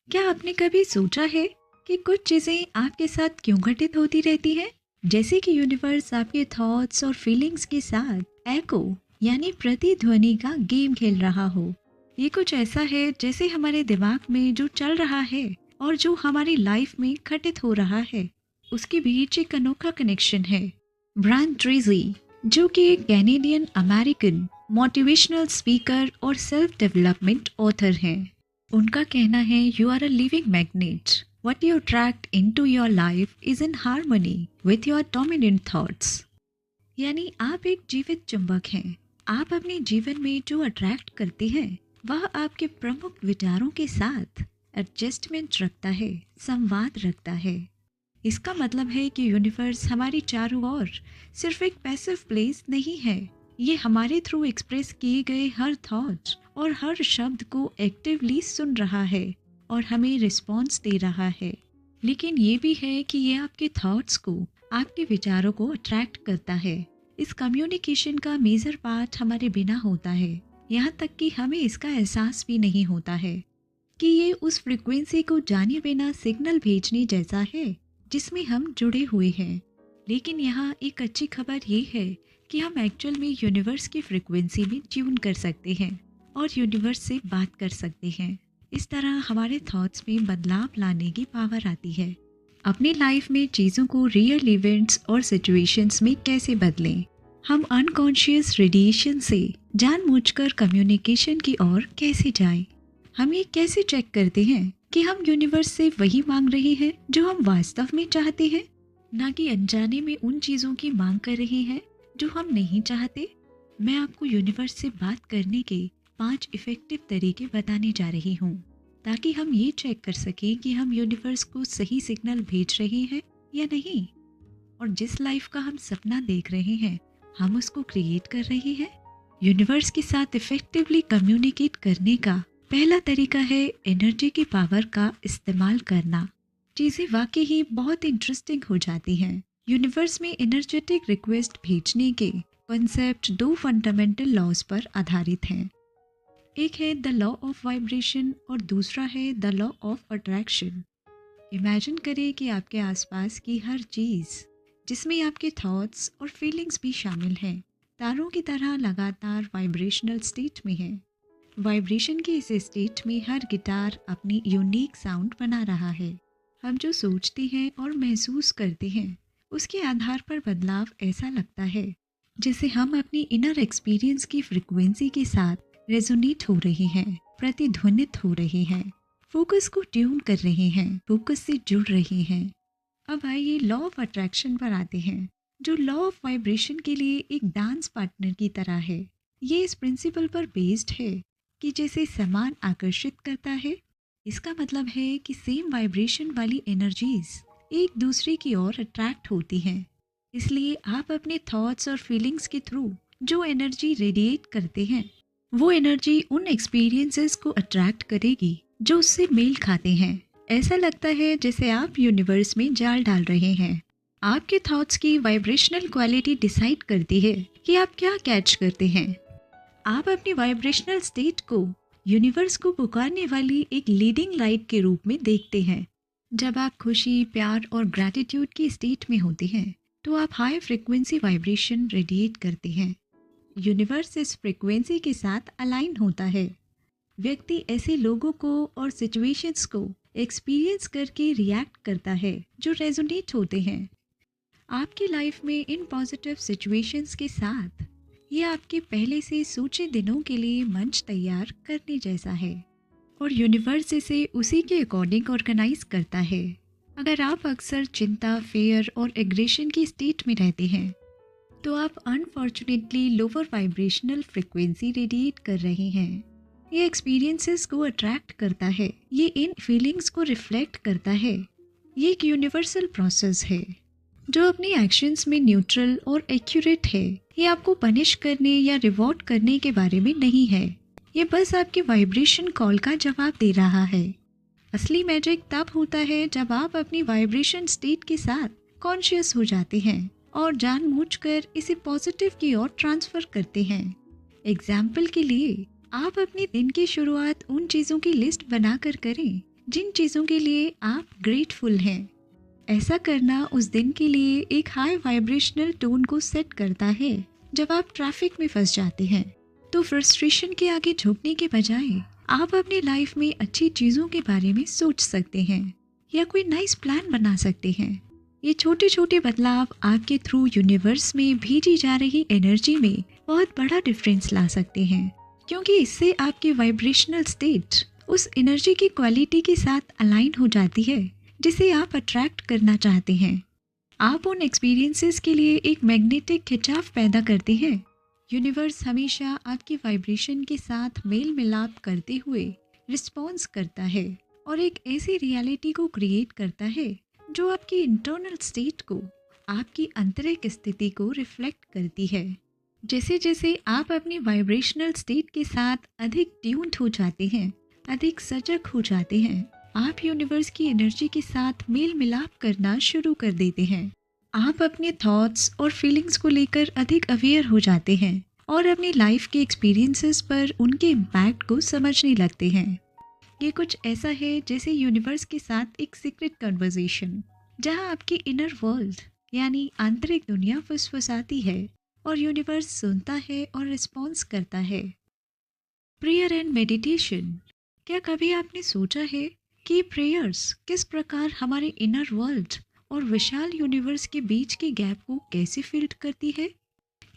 क्या आपने कभी सोचा है कि कुछ चीज़ें आपके साथ क्यों घटित होती रहती हैं? जैसे कि यूनिवर्स आपके थॉट्स और फीलिंग्स के साथ एको यानी प्रतिध्वनि का गेम खेल रहा हो। ये कुछ ऐसा है जैसे हमारे दिमाग में जो चल रहा है और जो हमारी लाइफ में घटित हो रहा है, उसके बीच एक अनोखा कनेक्शन है। ब्रायन ट्रेसी, जो कि एक कैनेडियन अमेरिकन मोटिवेशनल स्पीकर और सेल्फ डेवलपमेंट ऑथर हैं, उनका कहना है you are a living magnet. What you attract into your life is in harmony with your dominant thoughts. यानी आप एक जीवित चुंबक हैं। आप अपने जीवन में जो अट्रैक्ट करते हैं वह आपके प्रमुख विचारों के साथ एडजस्टमेंट रखता है, संवाद रखता है। इसका मतलब है कि यूनिवर्स हमारी चारों ओर सिर्फ एक पैसिव प्लेस नहीं है। ये हमारे थ्रू एक्सप्रेस किए गए हर थॉट और हर शब्द को एक्टिवली सुन रहा है और हमें रिस्पॉन्स दे रहा है। लेकिन ये भी है कि ये आपके थॉट्स को, आपके विचारों को अट्रैक्ट करता है। इस कम्युनिकेशन का मेजर पार्ट हमारे बिना होता है, यहाँ तक कि हमें इसका एहसास भी नहीं होता है कि ये उस फ्रीक्वेंसी को जाने बिना सिग्नल भेजने जैसा है जिसमें हम जुड़े हुए हैं। लेकिन यहाँ एक अच्छी खबर ये है कि हम एक्चुअल में यूनिवर्स की फ्रीक्वेंसी में ट्यून कर सकते हैं और यूनिवर्स से बात कर सकते हैं। इस तरह हमारे थॉट्स में बदलाव लाने की पावर आती है। अपनी लाइफ में चीज़ों को रियल इवेंट्स और सिचुएशंस में कैसे बदलें? हम अनकॉन्शियस रेडिएशन से जानबूझकर कम्युनिकेशन की ओर कैसे जाएं? हम ये कैसे चेक करते हैं कि हम यूनिवर्स से वही मांग रहे हैं जो हम वास्तव में चाहते हैं, ना कि अनजाने में उन चीज़ों की मांग कर रहे हैं जो हम नहीं चाहते? मैं आपको यूनिवर्स से बात करने के 5 इफ़ेक्टिव तरीके बताने जा रही हूँ, ताकि हम ये चेक कर सकें कि हम यूनिवर्स को सही सिग्नल भेज रहे हैं या नहीं, और जिस लाइफ का हम सपना देख रहे हैं हम उसको क्रिएट कर रहे हैं। यूनिवर्स के साथ इफेक्टिवली कम्युनिकेट करने का पहला तरीका है एनर्जी की पावर का इस्तेमाल करना। चीज़ें वाकई ही बहुत इंटरेस्टिंग हो जाती हैं। यूनिवर्स में एनर्जेटिक रिक्वेस्ट भेजने के कॉन्सेप्ट 2 फंडामेंटल लॉज पर आधारित हैं। एक है द लॉ ऑफ वाइब्रेशन और दूसरा है the law of attraction. Imagine करें कि आपके आसपास की हर चीज़, जिसमें आपके थॉट्स और फीलिंग्स भी शामिल हैं, तारों की तरह लगातार वाइब्रेशनल स्टेट में है। वाइब्रेशन के इस स्टेट में हर गिटार अपनी यूनिक साउंड बना रहा है। हम जो सोचते हैं और महसूस करते हैं उसके आधार पर बदलाव ऐसा लगता है जैसे हम अपनी इनर एक्सपीरियंस की फ्रिक्वेंसी के साथ रेजोनेट हो रहे हैं, प्रतिध्वनित हो रहे हैं, फोकस को ट्यून कर रहे हैं, फोकस से जुड़ रहे हैं। अब आइए लॉ ऑफ अट्रैक्शन पर आते हैं, जो लॉ ऑफ वाइब्रेशन के लिए एक डांस पार्टनर की तरह है। ये इस प्रिंसिपल पर बेस्ड है कि जैसे समान आकर्षित करता है, इसका मतलब है कि सेम वाइब्रेशन वाली एनर्जीज एक दूसरे की ओर अट्रैक्ट होती हैं। इसलिए आप अपने थॉट्स और फीलिंग्स के थ्रू जो एनर्जी रेडिएट करते हैं, वो एनर्जी उन एक्सपीरियंसेस को अट्रैक्ट करेगी जो उससे मेल खाते हैं। ऐसा लगता है जैसे आप यूनिवर्स में जाल डाल रहे हैं। आपके थॉट्स की वाइब्रेशनल क्वालिटी डिसाइड करती है कि आप क्या कैच करते हैं। आप अपनी वाइब्रेशनल स्टेट को यूनिवर्स को पुकारने वाली एक लीडिंग लाइट के रूप में देखते हैं। जब आप खुशी, प्यार और ग्रैटिट्यूड की स्टेट में होते हैं तो आप हाई फ्रिक्वेंसी वाइब्रेशन रेडिएट करते हैं। यूनिवर्स इस फ्रिक्वेंसी के साथ अलाइन होता है। व्यक्ति ऐसे लोगों को और सिचुएशंस को एक्सपीरियंस करके रिएक्ट करता है जो रेजोनेट होते हैं। आपकी लाइफ में इन पॉजिटिव सिचुएशंस के साथ ये आपके पहले से सोचे दिनों के लिए मंच तैयार करने जैसा है और यूनिवर्स इसे उसी के अकॉर्डिंग ऑर्गेनाइज करता है। अगर आप अक्सर चिंता, फेयर और एग्रेशन की स्टेट में रहते हैं तो आप unfortunately lower vibrational frequency radiate कर रहे हैं। ये एक्सपीरियंसेस को अट्रैक्ट करता है, ये इन फीलिंग्स को रिफ्लेक्ट करता है। ये एक यूनिवर्सल प्रोसेस है जो अपनी एक्शंस में न्यूट्रल और एक्यूरेट है। ये आपको पनिश करने या रिवॉर्ड करने के बारे में नहीं है, ये बस आपके वाइब्रेशन कॉल का जवाब दे रहा है। असली मैजिक तब होता है जब आप अपनी वाइब्रेशन स्टेट के साथ कॉन्शियस हो जाते हैं और जानबूझकर इसे पॉजिटिव की ओर ट्रांसफर करते हैं। एग्जाम्पल के लिए, आप अपने दिन की शुरुआत उन चीज़ों की लिस्ट बनाकर करें जिन चीज़ों के लिए आप ग्रेटफुल हैं। ऐसा करना उस दिन के लिए एक हाई वाइब्रेशनल टोन को सेट करता है। जब आप ट्रैफिक में फंस जाते हैं तो फ्रस्ट्रेशन के आगे झुकने के बजाय आप अपनी लाइफ में अच्छी चीज़ों के बारे में सोच सकते हैं या कोई नाइस प्लान बना सकते हैं। ये छोटे छोटे बदलाव आपके थ्रू यूनिवर्स में भेजी जा रही एनर्जी में बहुत बड़ा डिफरेंस ला सकते हैं, क्योंकि इससे आपकी वाइब्रेशनल स्टेट उस एनर्जी की क्वालिटी के साथ अलाइन हो जाती है जिसे आप अट्रैक्ट करना चाहते हैं। आप उन एक्सपीरियंसेस के लिए एक मैग्नेटिक खिंचाव पैदा करते हैं। यूनिवर्स हमेशा आपकी वाइब्रेशन के साथ मेल मिलाप करते हुए रिस्पॉन्स करता है और एक ऐसी रियलिटी को क्रिएट करता है जो आपकी इंटरनल स्टेट को, आपकी आंतरिक स्थिति को रिफ्लेक्ट करती है। जैसे जैसे आप अपनी वाइब्रेशनल स्टेट के साथ अधिक ट्यून्ड हो जाते हैं, अधिक सजग हो जाते हैं, आप यूनिवर्स की एनर्जी के साथ मेल मिलाप करना शुरू कर देते हैं। आप अपने थॉट्स और फीलिंग्स को लेकर अधिक अवेयर हो जाते हैं और अपनी लाइफ के एक्सपीरियंसेस पर उनके इम्पैक्ट को समझने लगते हैं। ये कुछ ऐसा है जैसे यूनिवर्स के साथ एक सीक्रेट कन्वर्सेशन, जहां आपकी इनर वर्ल्ड यानी आंतरिक दुनिया फुसफुसाती है और यूनिवर्स सुनता है और रिस्पॉन्स करता है। Prayer and meditation. क्या कभी आपने सोचा है कि प्रेयर्स किस प्रकार हमारे इनर वर्ल्ड और विशाल यूनिवर्स के बीच के गैप को कैसे फिल्ड करती है?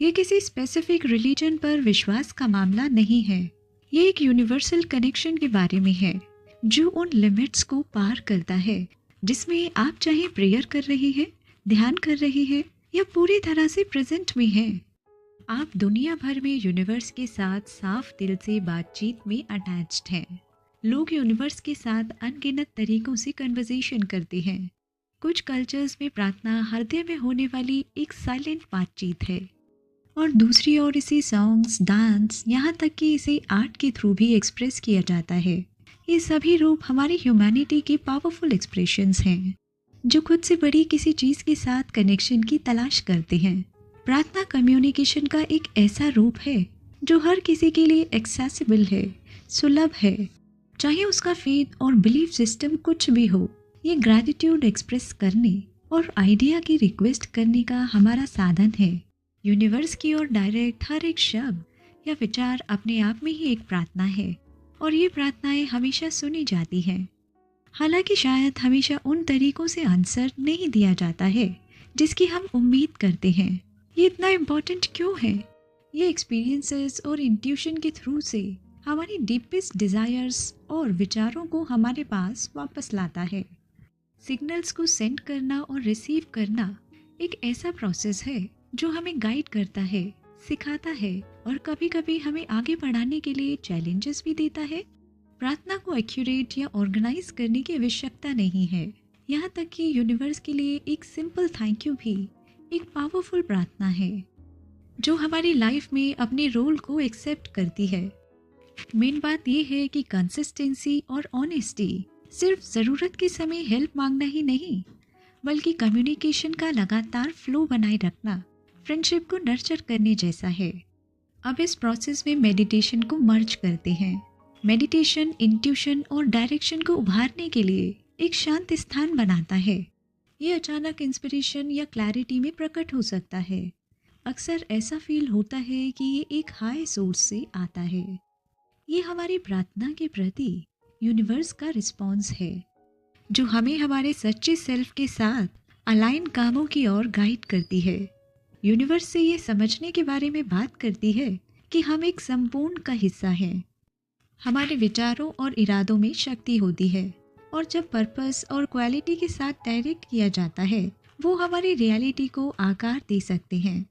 ये किसी स्पेसिफिक रिलीजन पर विश्वास का मामला नहीं है। ये एक यूनिवर्सल कनेक्शन के बारे में है जो उन लिमिट्स को पार करता है जिसमें आप चाहे प्रेयर कर रहे हैं, ध्यान कर रहे हैं या पूरी तरह से प्रेजेंट में हैं। आप दुनिया भर में यूनिवर्स के साथ साफ दिल से बातचीत में अटैच्ड हैं। लोग यूनिवर्स के साथ अनगिनत तरीकों से कन्वर्सेशन करते हैं। कुछ कल्चर्स में प्रार्थना हृदय में होने वाली एक साइलेंट बातचीत है और दूसरी ओर इसे सॉन्ग्स, डांस, यहाँ तक कि इसे आर्ट के थ्रू भी एक्सप्रेस किया जाता है। ये सभी रूप हमारी ह्यूमैनिटी के पावरफुल एक्सप्रेशंस हैं जो खुद से बड़ी किसी चीज़ के साथ कनेक्शन की तलाश करते हैं। प्रार्थना कम्युनिकेशन का एक ऐसा रूप है जो हर किसी के लिए एक्सेसिबल है, सुलभ है, चाहे उसका फेथ और बिलीफ सिस्टम कुछ भी हो। ये ग्रैटिट्यूड एक्सप्रेस करने और आइडिया की रिक्वेस्ट करने का हमारा साधन है। यूनिवर्स की ओर डायरेक्ट हर एक शब्द या विचार अपने आप में ही एक प्रार्थना है और ये प्रार्थनाएं हमेशा सुनी जाती हैं। हालांकि शायद हमेशा उन तरीकों से आंसर नहीं दिया जाता है जिसकी हम उम्मीद करते हैं। ये इतना इम्पोर्टेंट क्यों है? ये एक्सपीरियंसेस और इंट्यूशन के थ्रू से हमारी डीपेस्ट डिज़ायर्स और विचारों को हमारे पास वापस लाता है। सिग्नल्स को सेंड करना और रिसीव करना एक ऐसा प्रोसेस है जो हमें गाइड करता है, सिखाता है और कभी कभी हमें आगे बढ़ाने के लिए चैलेंजेस भी देता है। प्रार्थना को एक्यूरेट या ऑर्गेनाइज करने की आवश्यकता नहीं है। यहाँ तक कि यूनिवर्स के लिए एक सिंपल थैंक यू भी एक पावरफुल प्रार्थना है जो हमारी लाइफ में अपने रोल को एक्सेप्ट करती है। मेन बात यह है कि कंसिस्टेंसी और ऑनेस्टी सिर्फ ज़रूरत के समय हेल्प मांगना ही नहीं, बल्कि कम्युनिकेशन का लगातार फ्लो बनाए रखना फ्रेंडशिप को नर्चर करने जैसा है। अब इस प्रोसेस में मेडिटेशन को मर्ज करते हैं। मेडिटेशन इंट्यूशन और डायरेक्शन को उभारने के लिए एक शांत स्थान बनाता है। ये अचानक इंस्पिरेशन या क्लैरिटी में प्रकट हो सकता है। अक्सर ऐसा फील होता है कि ये एक हाई सोर्स से आता है। ये हमारी प्रार्थना के प्रति यूनिवर्स का रिस्पॉन्स है जो हमें हमारे सच्चे सेल्फ के साथ अलाइन कामों की ओर गाइड करती है। यूनिवर्स से ये समझने के बारे में बात करती है कि हम एक संपूर्ण का हिस्सा हैं। हमारे विचारों और इरादों में शक्ति होती है और जब पर्पस और क्वालिटी के साथ डायरेक्ट किया जाता है वो हमारी रियलिटी को आकार दे सकते हैं।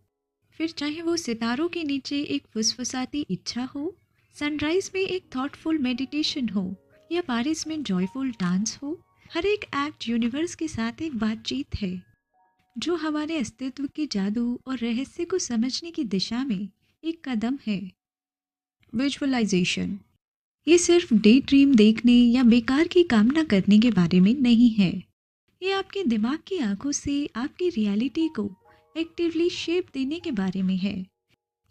फिर चाहे वो सितारों के नीचे एक फुसफुसाती इच्छा हो, सनराइज में एक थॉटफुल मेडिटेशन हो या बारिश में जॉयफुल डांस हो, हर एक एक्ट यूनिवर्स के साथ एक बातचीत है जो हमारे अस्तित्व के जादू और रहस्य को समझने की दिशा में एक कदम है। विजुअलाइजेशन। ये सिर्फ डे ड्रीम देखने या बेकार की कामना करने के बारे में नहीं है। ये आपके दिमाग की आंखों से आपकी रियलिटी को एक्टिवली शेप देने के बारे में है।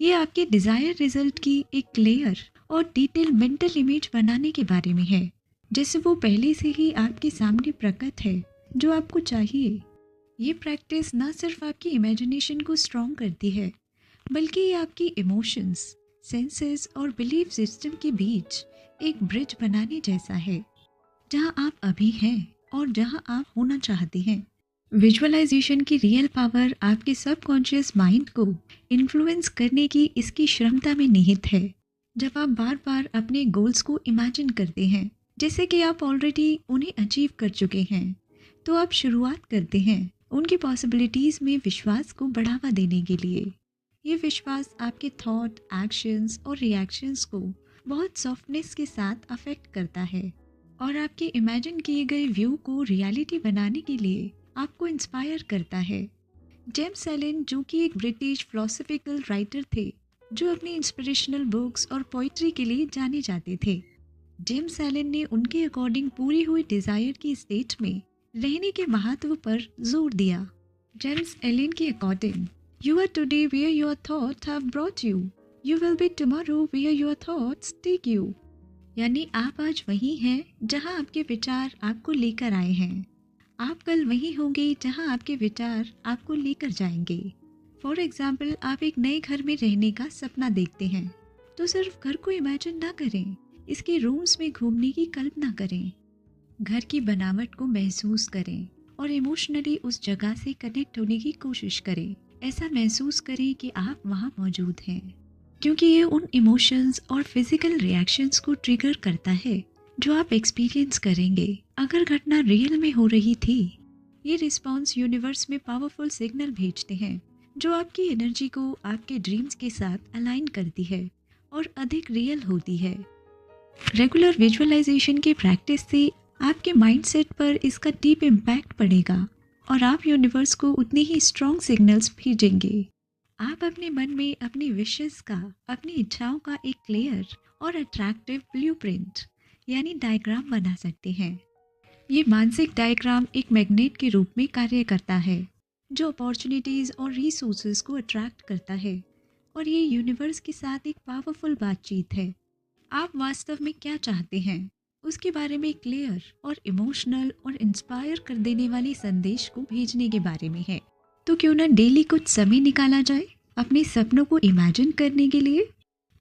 ये आपके डिज़ायर रिजल्ट की एक क्लियर और डिटेल मेंटल इमेज बनाने के बारे में है जैसे वो पहले से ही आपके सामने प्रकट है जो आपको चाहिए। ये प्रैक्टिस ना सिर्फ आपकी इमेजिनेशन को स्ट्रॉन्ग करती है, बल्कि ये आपकी इमोशंस, सेंसेस और बिलीफ सिस्टम के बीच एक ब्रिज बनाने जैसा है, जहां आप अभी हैं और जहां आप होना चाहते हैं। विजुअलाइजेशन की रियल पावर आपके सबकॉन्शियस माइंड को इन्फ्लुएंस करने की इसकी क्षमता में निहित है। जब आप बार बार अपने गोल्स को इमेजिन करते हैं, जैसे कि आप ऑलरेडी उन्हें अचीव कर चुके हैं, तो आप शुरुआत करते हैं उनकी पॉसिबिलिटीज़ में विश्वास को बढ़ावा देने के लिए। ये विश्वास आपके थॉट, एक्शंस और रिएक्शंस को बहुत सॉफ्टनेस के साथ अफेक्ट करता है और आपके इमेजिन किए गए व्यू को रियलिटी बनाने के लिए आपको इंस्पायर करता है। जेम्स एलन, जो कि एक ब्रिटिश फिलोसॉफिकल राइटर थे, जो अपनी इंस्पिरेशनल बुक्स और पोइट्री के लिए जाने जाते थे, जेम्स एलन ने उनके अकॉर्डिंग पूरी हुई डिज़ायर की स्टेट में रहने के महत्व पर जोर दिया। जेम्स एलन के according, you are today where your thought have brought you, you will be tomorrow where your thoughts take you. यानी आप आज वही हैं जहां आपके विचार आपको लेकर आए हैं। आप कल वही होंगे जहां आपके विचार आपको लेकर जाएंगे। फॉर एग्जाम्पल, आप एक नए घर में रहने का सपना देखते हैं, तो सिर्फ घर को इमेजिन ना करें, इसके रूम्स में घूमने की कल्पना करें। घर की बनावट को महसूस करें और इमोशनली उस जगह से कनेक्ट होने की कोशिश करें। ऐसा महसूस करें कि आप वहाँ मौजूद हैं, क्योंकि ये उन इमोशंस और फिजिकल रिएक्शंस को ट्रिगर करता है जो आप एक्सपीरियंस करेंगे अगर घटना रियल में हो रही थी। ये रिस्पॉन्स यूनिवर्स में पावरफुल सिग्नल भेजते हैं जो आपकी एनर्जी को आपके ड्रीम्स के साथ अलाइन करती है और अधिक रियल होती है। रेगुलर विजुअलाइजेशन की प्रैक्टिस से आपके माइंडसेट पर इसका डीप इम्पैक्ट पड़ेगा और आप यूनिवर्स को उतनी ही स्ट्रॉन्ग सिग्नल्स भेजेंगे। आप अपने मन में अपनी विशेस का, अपनी इच्छाओं का एक क्लियर और अट्रैक्टिव ब्लूप्रिंट यानी डायग्राम बना सकते हैं। ये मानसिक डायग्राम एक मैग्नेट के रूप में कार्य करता है जो अपॉर्चुनिटीज़ और रिसोर्सेज को अट्रैक्ट करता है, और ये यूनिवर्स के साथ एक पावरफुल बातचीत है। आप वास्तव में क्या चाहते हैं उसके बारे में क्लियर और इमोशनल और इंस्पायर कर देने वाले संदेश को भेजने के बारे में है। तो क्यों ना डेली कुछ समय निकाला जाए अपने सपनों को इमेजिन करने के लिए।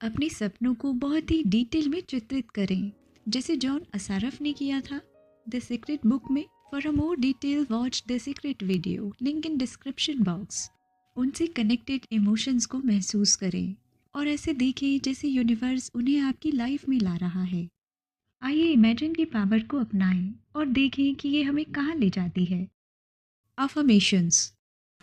अपने सपनों को बहुत ही डिटेल में चित्रित करें, जैसे जॉन असारफ ने किया था द सीक्रेट बुक में। For a more detail watch the secret video, link in description box. उनसे कनेक्टेड इमोशंस को महसूस करें और ऐसे देखें जैसे यूनिवर्स उन्हें आपकी लाइफ में ला रहा है। आइए इमेजिन की पावर को अपनाएं और देखें कि ये हमें कहाँ ले जाती है। अफर्मेशंस।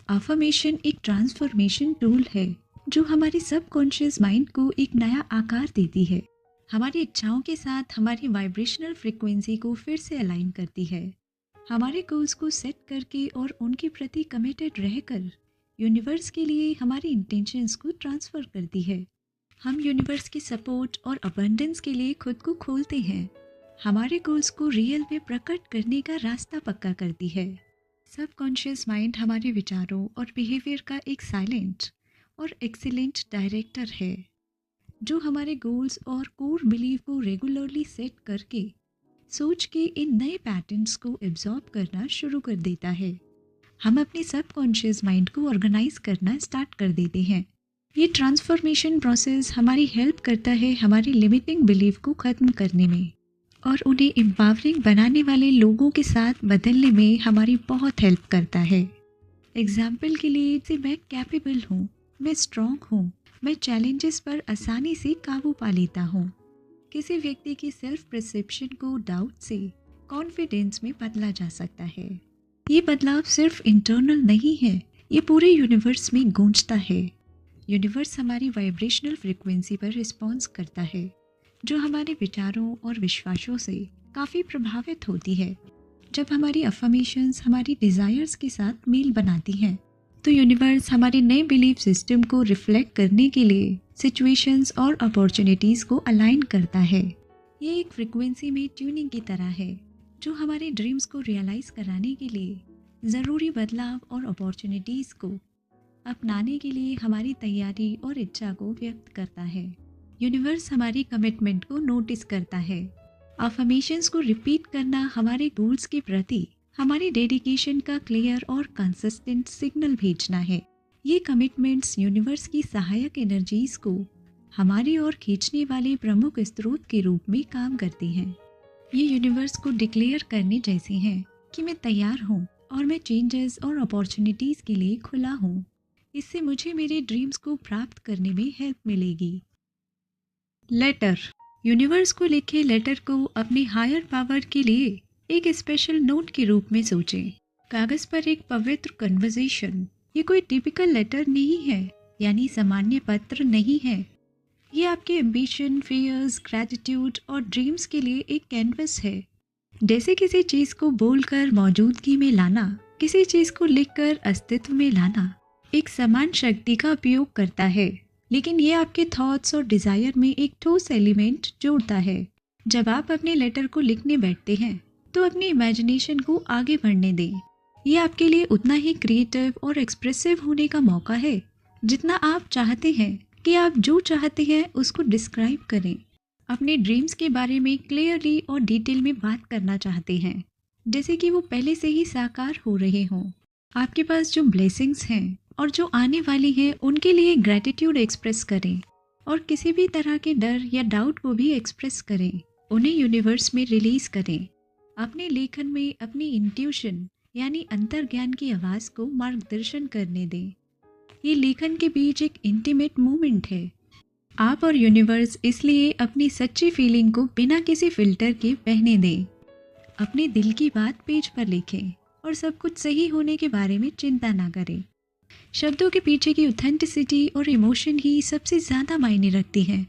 अफर्मेशन एक ट्रांसफॉर्मेशन टूल है जो हमारे सबकॉन्शियस माइंड को एक नया आकार देती है, हमारी इच्छाओं के साथ हमारी वाइब्रेशनल फ्रीक्वेंसी को फिर से अलाइन करती है, हमारे गोल्स को सेट करके और उनके प्रति कमिटेड रहकर यूनिवर्स के लिए हमारी इंटेंशंस को ट्रांसफ़र करती है। हम यूनिवर्स की सपोर्ट और अबंडेंस के लिए खुद को खोलते हैं, हमारे गोल्स को रियल में प्रकट करने का रास्ता पक्का करती है। सबकॉन्शियस माइंड हमारे विचारों और बिहेवियर का एक साइलेंट और एक्सीलेंट डायरेक्टर है जो हमारे गोल्स और कोर बिलीव को रेगुलरली सेट करके सोच के इन नए पैटर्न्स को एब्जॉर्ब करना शुरू कर देता है। हम अपने सबकॉन्शियस माइंड को ऑर्गेनाइज करना स्टार्ट कर देते हैं। ये ट्रांसफॉर्मेशन प्रोसेस हमारी हेल्प करता है हमारी लिमिटिंग बिलीफ को ख़त्म करने में और उन्हें एम्पावरिंग बनाने वाले लोगों के साथ बदलने में हमारी बहुत हेल्प करता है। एग्जाम्पल के लिए, जैसे मैं कैपेबल हूँ, मैं स्ट्रॉन्ग हूँ, मैं चैलेंजेस पर आसानी से काबू पा लेता हूँ। किसी व्यक्ति की सेल्फ परसेप्शन को डाउट से कॉन्फिडेंस में बदला जा सकता है। ये बदलाव सिर्फ इंटरनल नहीं है, ये पूरे यूनिवर्स में गूंजता है। यूनिवर्स हमारी वाइब्रेशनल फ्रिक्वेंसी पर रिस्पॉन्स करता है जो हमारे विचारों और विश्वासों से काफ़ी प्रभावित होती है। जब हमारी अफर्मेशंस हमारी डिज़ायर्स के साथ मेल बनाती हैं तो यूनिवर्स हमारे नए बिलीफ सिस्टम को रिफ्लेक्ट करने के लिए सिचुएशंस और अपॉर्चुनिटीज़ को अलाइन करता है। ये एक फ्रिक्वेंसी में ट्यूनिंग की तरह है जो हमारे ड्रीम्स को रियलाइज़ कराने के लिए ज़रूरी बदलाव और अपॉर्चुनिटीज़ को अपनाने के लिए हमारी तैयारी और इच्छा को व्यक्त करता है। यूनिवर्स हमारी कमिटमेंट को नोटिस करता है अफर्मेशंस को रिपीट करना हमारे गोल्स के प्रति हमारी डेडिकेशन का क्लियर और कंसिस्टेंट सिग्नल भेजना है। ये कमिटमेंट्स यूनिवर्स की सहायक एनर्जीज को हमारी ओर खींचने वाले प्रमुख स्रोत के रूप में काम करती हैं। ये यूनिवर्स को डिक्लेयर करने जैसी हैं कि मैं तैयार हूँ और मैं चेंजेस और अपॉर्चुनिटीज़ के लिए खुला हूँ। इससे मुझे मेरे ड्रीम्स को प्राप्त करने में हेल्प मिलेगी। लेटर। यूनिवर्स को लिखे लेटर को अपने हायर पावर के लिए एक स्पेशल नोट के रूप में सोचें। कागज पर एक पवित्र कन्वर्सेशन। ये कोई टिपिकल लेटर नहीं है, यानी सामान्य पत्र नहीं है। ये आपके एम्बिशन, फियर्स, ग्रैटिट्यूड और ड्रीम्स के लिए एक कैनवस है। जैसे किसी चीज़ को बोलकर मौजूदगी में लाना, किसी चीज़ को लिखकर अस्तित्व में लाना एक समान शक्ति का उपयोग करता है, लेकिन ये आपके थॉट्स और डिज़ायर में एक ठोस एलिमेंट जोड़ता है। जब आप अपने लेटर को लिखने बैठते हैं तो अपनी इमेजिनेशन को आगे बढ़ने दें। ये आपके लिए उतना ही क्रिएटिव और एक्सप्रेसिव होने का मौका है जितना आप चाहते हैं कि आप जो चाहते हैं उसको डिस्क्राइब करें। अपने ड्रीम्स के बारे में क्लियरली और डिटेल में बात करना चाहते हैं, जैसे कि वो पहले से ही साकार हो रहे हों। आपके पास जो ब्लेसिंग्स हैं और जो आने वाली हैं उनके लिए ग्रैटिट्यूड एक्सप्रेस करें और किसी भी तरह के डर या डाउट को भी एक्सप्रेस करें। उन्हें यूनिवर्स में रिलीज करें। अपने लेखन में अपनी इंट्यूशन यानी अंतर्ज्ञान की आवाज़ को मार्गदर्शन करने दें। ये लेखन के बीच एक इंटीमेट मोमेंट है। आप और यूनिवर्स इसलिए अपनी सच्ची फीलिंग को बिना किसी फिल्टर के बहने दें। अपने दिल की बात पेज पर लिखें और सब कुछ सही होने के बारे में चिंता ना करें। शब्दों के पीछे की ऑथेंटिसिटी और इमोशन ही सबसे ज़्यादा मायने रखती है।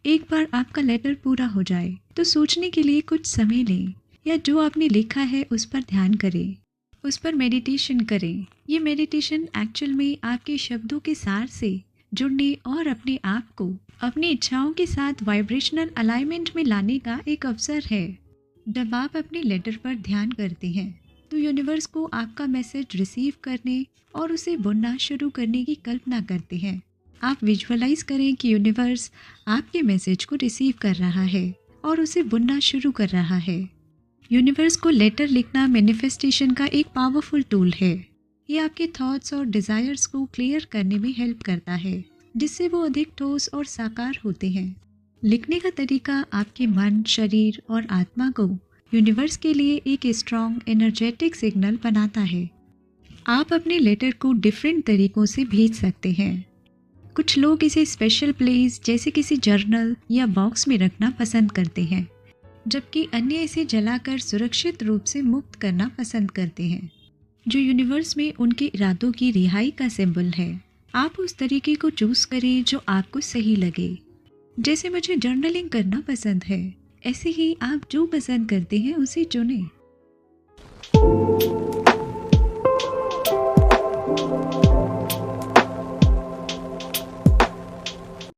एक बार आपका लेटर पूरा हो जाए तो सोचने के लिए कुछ समय लें या जो आपने लिखा है उस पर ध्यान करें, उस पर मेडिटेशन करें। ये मेडिटेशन एक्चुअल में आपके शब्दों के सार से जुड़ने और अपने आप को अपनी इच्छाओं के साथ वाइब्रेशनल अलाइनमेंट में लाने का एक अवसर है। जब आप अपने लेटर पर ध्यान करते हैं तो यूनिवर्स को आपका मैसेज रिसीव करने और उसे बुनना शुरू करने की कल्पना करते हैं। आप विजुअलाइज करें कि यूनिवर्स आपके मैसेज को रिसीव कर रहा है और उसे बुनना शुरू कर रहा है। यूनिवर्स को लेटर लिखना मैनिफेस्टेशन का एक पावरफुल टूल है। ये आपके थॉट्स और डिज़ायर्स को क्लियर करने में हेल्प करता है, जिससे वो अधिक ठोस और साकार होते हैं। लिखने का तरीका आपके मन, शरीर और आत्मा को यूनिवर्स के लिए एक स्ट्रॉन्ग एनर्जेटिक सिग्नल बनाता है। आप अपने लेटर को डिफरेंट तरीक़ों से भेज सकते हैं। कुछ लोग इसे स्पेशल प्लेस जैसे किसी जर्नल या बॉक्स में रखना पसंद करते हैं, जबकि अन्य इसे जलाकर सुरक्षित रूप से मुक्त करना पसंद करते हैं, जो यूनिवर्स में उनके इरादों की रिहाई का सिंबल है। आप उस तरीके को चूज करें जो आपको सही लगे। जैसे मुझे जर्नलिंग करना पसंद है, ऐसे ही आप जो पसंद करते हैं उसे चुनें।